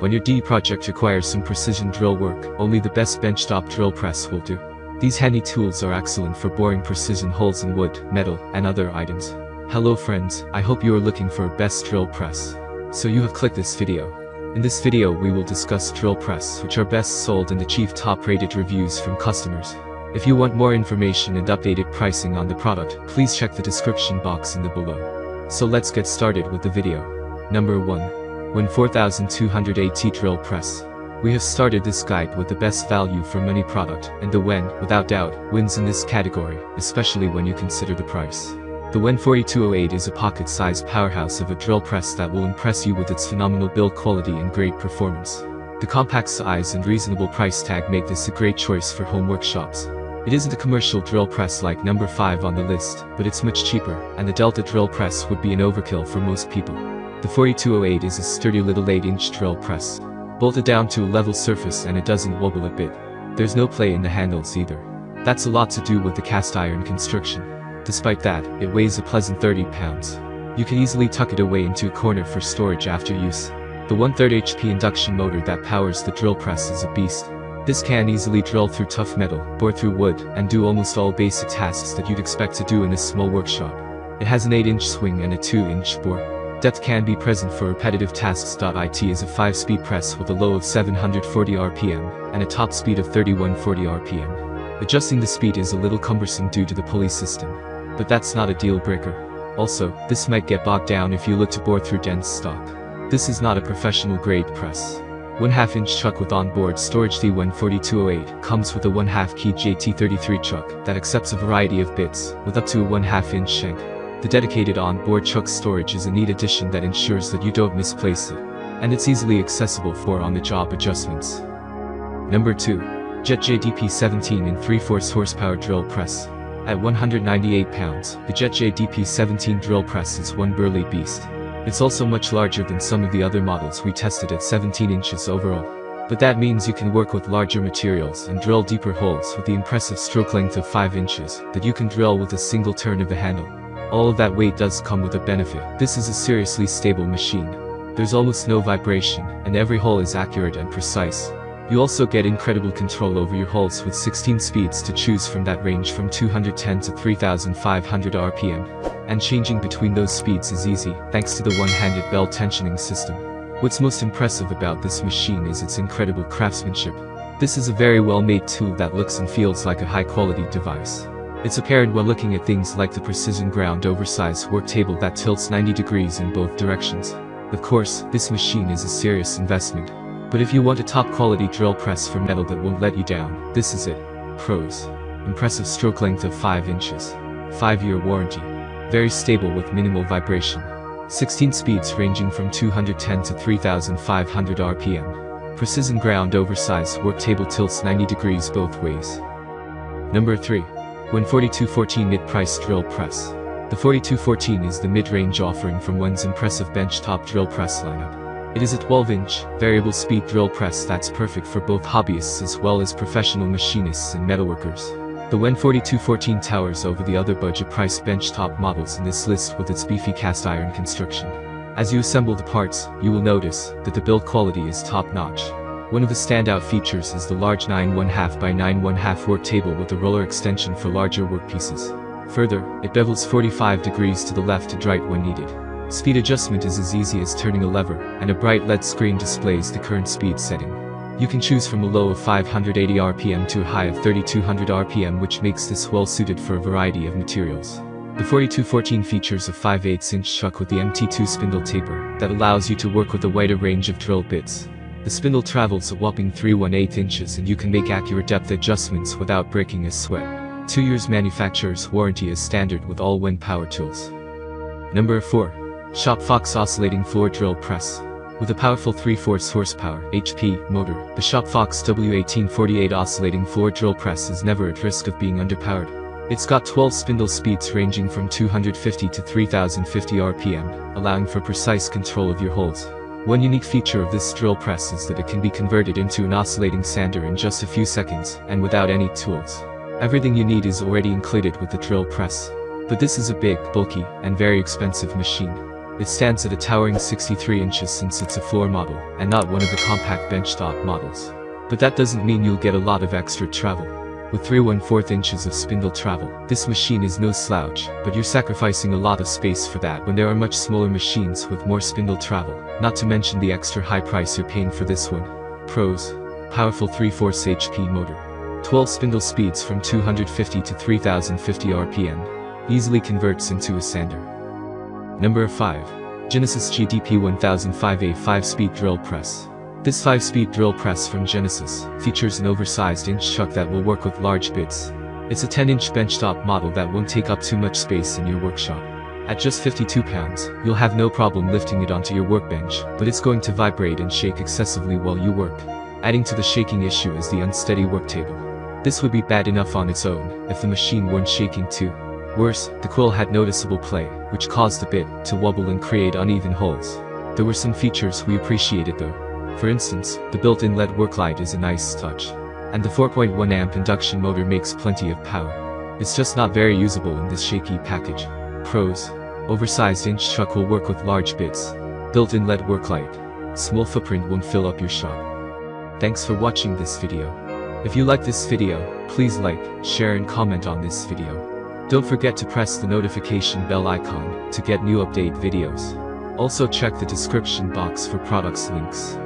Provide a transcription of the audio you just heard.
When your D project requires some precision drill work, only the best benchtop drill press will do. These handy tools are excellent for boring precision holes in wood, metal, and other items. Hello friends, I hope you are looking for a best drill press. So you have clicked this video. In this video we will discuss drill press which are best sold and achieve top-rated reviews from customers. If you want more information and updated pricing on the product, please check the description box in the below. So let's get started with the video. Number 1. WEN 4280 Drill Press. We have started this guide with the best value for money product, and the WEN, without doubt, wins in this category, especially when you consider the price. The WEN 4208 is a pocket-sized powerhouse of a drill press that will impress you with its phenomenal build quality and great performance. The compact size and reasonable price tag make this a great choice for home workshops. It isn't a commercial drill press like number 5 on the list, but it's much cheaper, and the Delta drill press would be an overkill for most people. The 4208 is a sturdy little 8-inch drill press, bolted down to a level surface, and it doesn't wobble a bit. There's no play in the handles either. That's a lot to do with the cast iron construction. Despite that, it weighs a pleasant 30 pounds. You can easily tuck it away into a corner for storage after use. The 1/3 HP induction motor that powers the drill press is a beast. This can easily drill through tough metal, bore through wood, and do almost all basic tasks that you'd expect to do in a small workshop. It has an 8-inch swing and a 2-inch bore. Depth can be present for repetitive tasks. It is a 5-speed press with a low of 740 RPM and a top speed of 3140 RPM. Adjusting the speed is a little cumbersome due to the pulley system, but that's not a deal breaker. Also, this might get bogged down if you look to bore through dense stock. This is not a professional grade press. 1/2-inch chuck with onboard storage. The WEN 4208 comes with a 1/2 key JT33 chuck that accepts a variety of bits, with up to a 1/2-inch shank. The dedicated on-board chuck storage is a neat addition that ensures that you don't misplace it, and it's easily accessible for on-the-job adjustments. Number 2. JTP17 3/4 horsepower drill press. At 198 pounds, the JTP17 drill press is one burly beast. It's also much larger than some of the other models we tested at 17 inches overall. But that means you can work with larger materials and drill deeper holes with the impressive stroke length of 5 inches that you can drill with a single turn of the handle. All of that weight does come with a benefit. This is a seriously stable machine. There's almost no vibration, and every hole is accurate and precise. You also get incredible control over your holes with 16 speeds to choose from that range from 210 to 3500 RPM. And changing between those speeds is easy, thanks to the one-handed bell tensioning system. What's most impressive about this machine is its incredible craftsmanship. This is a very well-made tool that looks and feels like a high-quality device. It's apparent while looking at things like the precision ground oversized work table that tilts 90 degrees in both directions. Of course, this machine is a serious investment. But if you want a top-quality drill press for metal that won't let you down, this is it. Pros. Impressive stroke length of 5 inches. 5-year warranty. Very stable with minimal vibration. 16 speeds ranging from 210 to 3500 RPM. Precision ground oversized work table tilts 90 degrees both ways. Number 3. WEN 4214 Mid-Price Drill Press. The 4214 is the mid-range offering from WEN's impressive benchtop drill press lineup. It is a 12-inch, variable speed drill press that's perfect for both hobbyists as well as professional machinists and metalworkers. The WEN 4214 towers over the other budget-priced benchtop models in this list with its beefy cast iron construction. As you assemble the parts, you will notice that the build quality is top-notch. One of the standout features is the large 9.5 by 9.5 work table with a roller extension for larger workpieces. Further, it bevels 45 degrees to the left and right when needed. Speed adjustment is as easy as turning a lever, and a bright LED screen displays the current speed setting. You can choose from a low of 580 RPM to a high of 3200 RPM, which makes this well suited for a variety of materials. The 4214 features a 5/8-inch chuck with the MT2 spindle taper that allows you to work with a wider range of drill bits. The spindle travels a whopping 3/1/8 inches, and you can make accurate depth adjustments without breaking a sweat. 2 years manufacturer's warranty is standard with all WEN power tools. Number 4. ShopFox Oscillating Floor Drill Press. With a powerful 3/4 horsepower (HP) motor, the ShopFox W1848 Oscillating Floor Drill Press is never at risk of being underpowered. It's got 12 spindle speeds ranging from 250 to 3050 RPM, allowing for precise control of your holes. One unique feature of this drill press is that it can be converted into an oscillating sander in just a few seconds, and without any tools. Everything you need is already included with the drill press. But this is a big, bulky, and very expensive machine. It stands at a towering 63 inches since it's a floor model, and not one of the compact benchtop models. But that doesn't mean you'll get a lot of extra travel. With 3¼ inches of spindle travel, this machine is no slouch, but you're sacrificing a lot of space for that when there are much smaller machines with more spindle travel, not to mention the extra high price you're paying for this one. Pros: powerful 3/4 HP motor. 12 spindle speeds from 250 to 3050 RPM. Easily converts into a sander. Number 5. Genesis JTP17 5-speed drill press. This 5-speed drill press from Genesis features an oversized inch chuck that will work with large bits. It's a 10-inch benchtop model that won't take up too much space in your workshop. At just 52 pounds, you'll have no problem lifting it onto your workbench, but it's going to vibrate and shake excessively while you work. Adding to the shaking issue is the unsteady work table. This would be bad enough on its own if the machine weren't shaking too. Worse, the quill had noticeable play, which caused the bit to wobble and create uneven holes. There were some features we appreciated though. For instance, the built-in LED work light is a nice touch. And the 4.1 amp induction motor makes plenty of power. It's just not very usable in this shaky package. Pros: oversized inch chuck will work with large bits. Built-in LED work light. Small footprint won't fill up your shop. Thanks for watching this video. If you like this video, please like, share and comment on this video. Don't forget to press the notification bell icon to get new update videos. Also check the description box for products links.